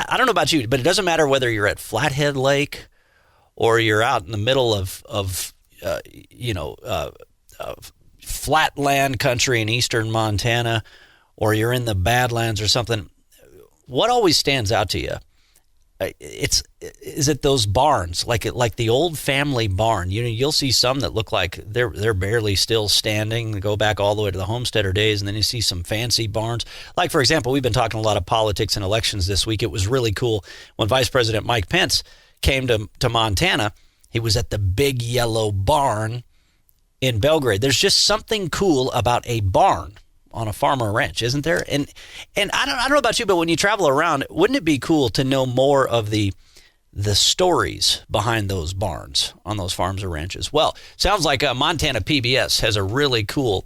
I don't know about you, but it doesn't matter whether you're at Flathead Lake or you're out in the middle of flatland country in eastern Montana, or you're in the Badlands or something. What always stands out to you? Is it those barns, like the old family barn? You'll see some that look like they're barely still standing. They go back all the way to the homesteader days, and then you see some fancy barns. Like, for example, we've been talking a lot of politics and elections this week. It was really cool when Vice President Mike Pence came to Montana. He was at the Big Yellow Barn in Belgrade. There's just something cool about a barn on a farm or ranch, isn't there? And I don't know about you, but when you travel around, wouldn't it be cool to know more of the stories behind those barns on those farms or ranches? Well, sounds like Montana PBS has a really cool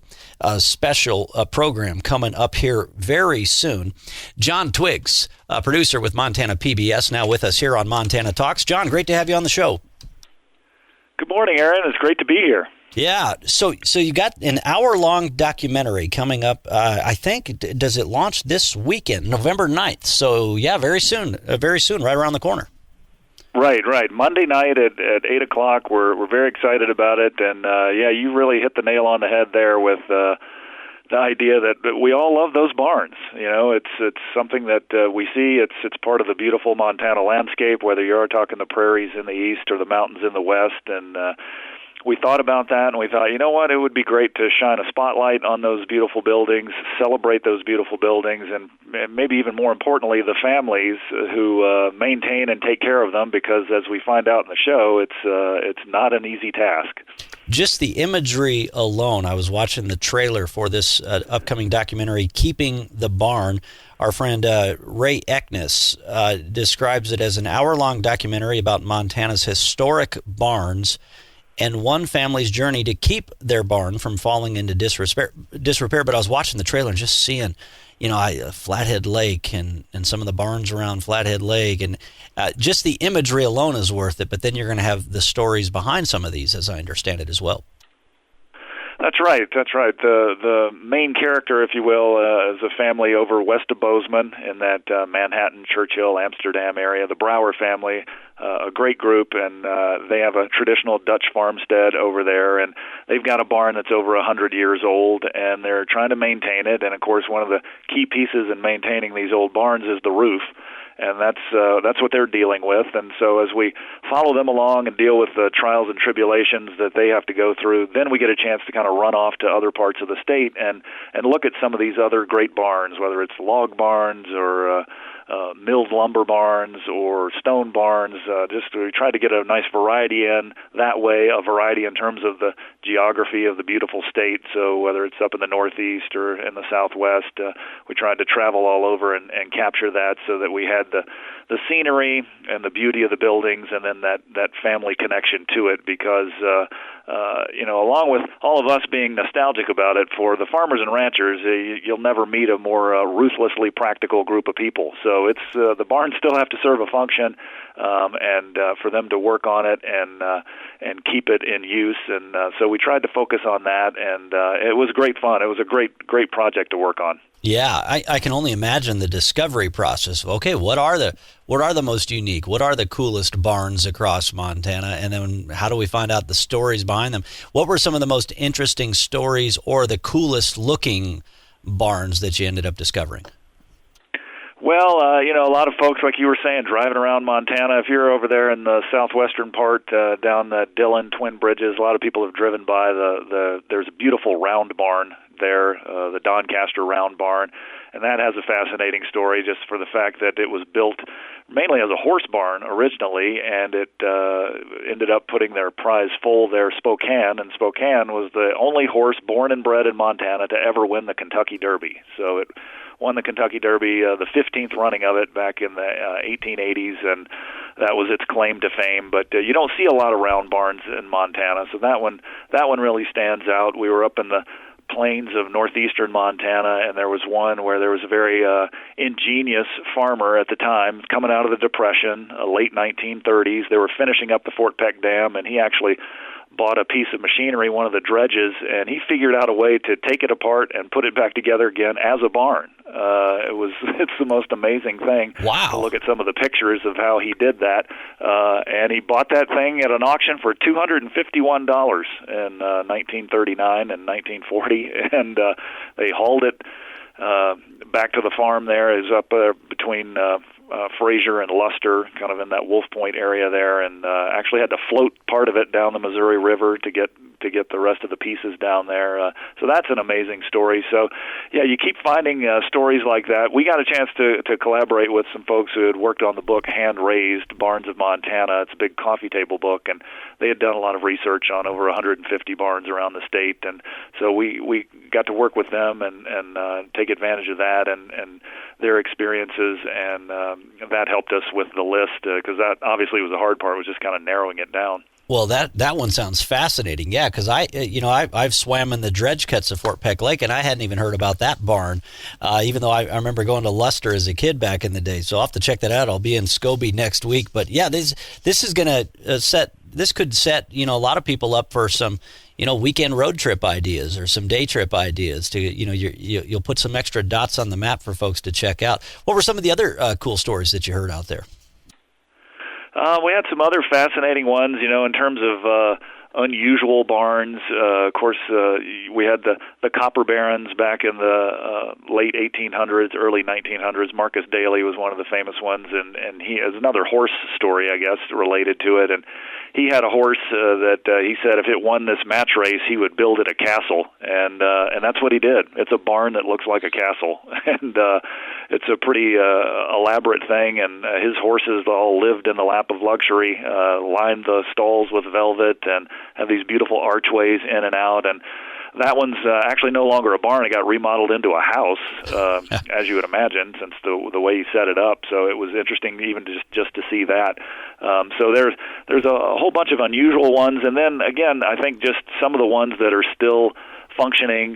special program coming up here very soon. John Twiggs, producer with Montana PBS, now with us here on Montana Talks. John, great to have you on the show. Good morning, Aaron. It's great to be here. Yeah, so you got an hour-long documentary coming up, I think. Does it launch this weekend, November 9th? So, yeah, very soon, right around the corner. Right. Monday night at 8 o'clock. We're very excited about it. And, you really hit the nail on the head there with the idea that we all love those barns. It's something that we see. It's part of the beautiful Montana landscape, whether you are talking the prairies in the east or the mountains in the west. And we thought about that, and we thought, you know what, it would be great to shine a spotlight on those beautiful buildings, celebrate those beautiful buildings, and maybe even more importantly, the families who maintain and take care of them, because as we find out in the show, it's not an easy task. Just the imagery alone, I was watching the trailer for this upcoming documentary, Keeping the Barn. Our friend Ray Eckness describes it as an hour-long documentary about Montana's historic barns and one family's journey to keep their barn from falling into disrepair. But I was watching the trailer and just seeing, Flathead Lake and some of the barns around Flathead Lake. And just the imagery alone is worth it. But then you're going to have the stories behind some of these, as I understand it, as well. That's right. The main character, if you will, is a family over west of Bozeman in that Manhattan, Churchill, Amsterdam area, the Brower family, a great group, and they have a traditional Dutch farmstead over there, and they've got a barn that's over 100 years old, and they're trying to maintain it. And, of course, one of the key pieces in maintaining these old barns is the roof. And that's what they're dealing with. And so as we follow them along and deal with the trials and tribulations that they have to go through, then we get a chance to kind of run off to other parts of the state and look at some of these other great barns, whether it's log barns or milled lumber barns or stone barns. Just to try to get a nice variety in that way, a variety in terms of the geography of the beautiful state. So whether it's up in the Northeast or in the Southwest, we tried to travel all over and capture that so that we had the scenery and the beauty of the buildings, and then that family connection to it, because along with all of us being nostalgic about it, for the farmers and ranchers, you'll never meet a more ruthlessly practical group of people. So it's the barns still have to serve a function, and for them to work on it and keep it in use. And so we tried to focus on that, and it was great fun. It was a great project to work on. Yeah, I can only imagine the discovery process. Okay, what are the most unique? What are the coolest barns across Montana? And then how do we find out the stories behind them? What were some of the most interesting stories or the coolest looking barns that you ended up discovering? Well, a lot of folks, like you were saying, driving around Montana, if you're over there in the southwestern part, down the Dillon Twin Bridges, a lot of people have driven by there's a beautiful round barn there, the Doncaster round barn, and that has a fascinating story just for the fact that it was built mainly as a horse barn originally, and it ended up putting their prize foal there, Spokane, and Spokane was the only horse born and bred in Montana to ever win the Kentucky Derby. So it won the Kentucky Derby, the 15th running of it back in the 1880s, and that was its claim to fame. But you don't see a lot of round barns in Montana, so that one really stands out. We were up in the plains of northeastern Montana, and there was one where there was a very ingenious farmer at the time coming out of the Depression, late 1930s. They were finishing up the Fort Peck Dam, and he actually bought a piece of machinery, one of the dredges, and he figured out a way to take it apart and put it back together again as a barn. It's the most amazing thing. Wow. To look at some of the pictures of how he did that. And he bought that thing at an auction for $251 in 1939 and 1940, and they hauled it back to the farm there. Is up between Fraser and Luster, kind of in that Wolf Point area there, and actually had to float part of it down the Missouri River to get the rest of the pieces down there. So that's an amazing story. So, yeah, you keep finding stories like that. We got a chance to collaborate with some folks who had worked on the book Hand Raised, Barns of Montana. It's a big coffee table book, and they had done a lot of research on over 150 barns around the state. And so we got to work with them and take advantage of that and their experiences, and that helped us with the list, because that obviously was the hard part, was just kind of narrowing it down. Well, that one sounds fascinating. Yeah, because I've swam in the dredge cuts of Fort Peck Lake, and I hadn't even heard about that barn, even though I remember going to Luster as a kid back in the day. So I'll have to check that out. I'll be in Scobie next week. But yeah, this is going to could set a lot of people up for some weekend road trip ideas or some day trip ideas. To you'll put some extra dots on the map for folks to check out. What were some of the other cool stories that you heard out there? We had some other fascinating ones, in terms of unusual barns. Of course, we had the copper barons back in the late 1800s, early 1900s. Marcus Daly was one of the famous ones, and he has another horse story, I guess, related to it. And he had a horse that he said if it won this match race, he would build it a castle, and that's what he did. It's a barn that looks like a castle, and it's a pretty elaborate thing. And his horses all lived in the lap of luxury, lined the stalls with velvet, and have these beautiful archways in and out. And that one's actually no longer a barn. It got remodeled into a house, as you would imagine, since the way he set it up. So it was interesting even just to see that. So there's a whole bunch of unusual ones. And then, again, I think just some of the ones that are still functioning,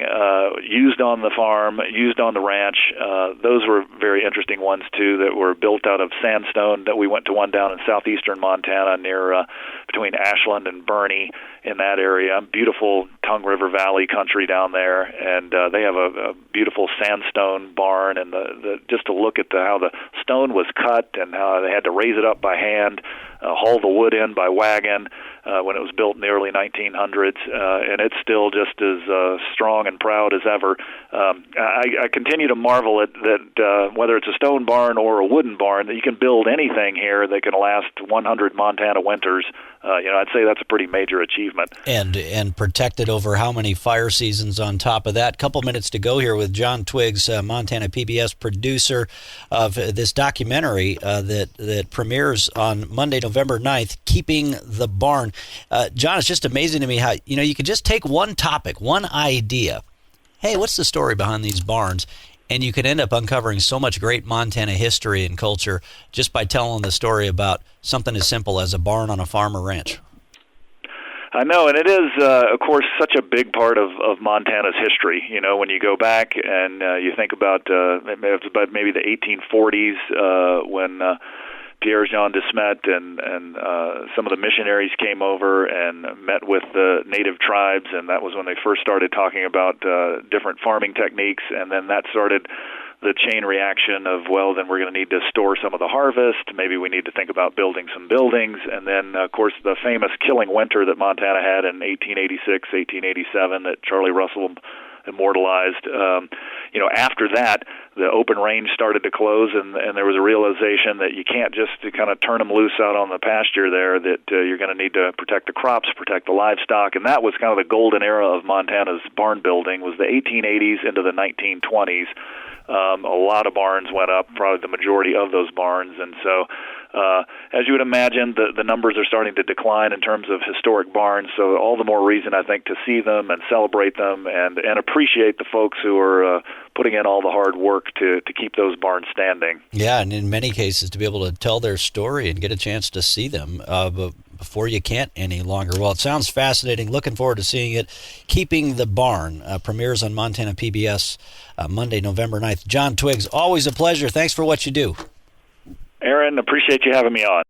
used on the farm, used on the ranch. Those were very interesting ones, too, that were built out of sandstone. That we went to one down in southeastern Montana near between Ashland and Bernie in that area. Beautiful Tongue River Valley country down there, and they have a beautiful sandstone barn, and just to look at how the stone was cut and how they had to raise it up by hand, haul the wood in by wagon when it was built in the early 1900s, and it's still just as strong and proud as ever. I continue to marvel at that whether it's a stone barn or a wooden barn, that you can build anything here that can last 100 Montana winters. I'd say that's a pretty major achievement. And protected over how many fire seasons on top of that? Couple minutes to go here with John Twiggs, Montana PBS producer of this documentary that premieres on Monday, November 9th, Keeping the Barn. John, it's just amazing to me how, you can just take one topic, one idea. Hey, what's the story behind these barns? And you can end up uncovering so much great Montana history and culture just by telling the story about something as simple as a barn on a farm or ranch. I know, and it is, of course, such a big part of Montana's history. When you go back and you think about maybe the 1840s when Pierre-Jean de Smet and some of the missionaries came over and met with the native tribes, and that was when they first started talking about different farming techniques, and then that started the chain reaction of, well, then we're going to need to store some of the harvest. Maybe we need to think about building some buildings. And then, of course, the famous killing winter that Montana had in 1886, 1887 that Charlie Russell immortalized. After that, the open range started to close, and there was a realization that you can't just kind of turn them loose out on the pasture there, that you're going to need to protect the crops, protect the livestock. And that was kind of the golden era of Montana's barn building, was the 1880s into the 1920s. A lot of barns went up, probably the majority of those barns. And so, as you would imagine, the numbers are starting to decline in terms of historic barns. So all the more reason, I think, to see them and celebrate them and appreciate the folks who are putting in all the hard work to keep those barns standing. Yeah, and in many cases to be able to tell their story and get a chance to see them before you can't any longer. Well, it sounds fascinating. Looking forward to seeing it. Keeping the Barn premieres on Montana PBS Monday, November 9th. John Twiggs, always a pleasure. Thanks for what you do. Aaron, appreciate you having me on.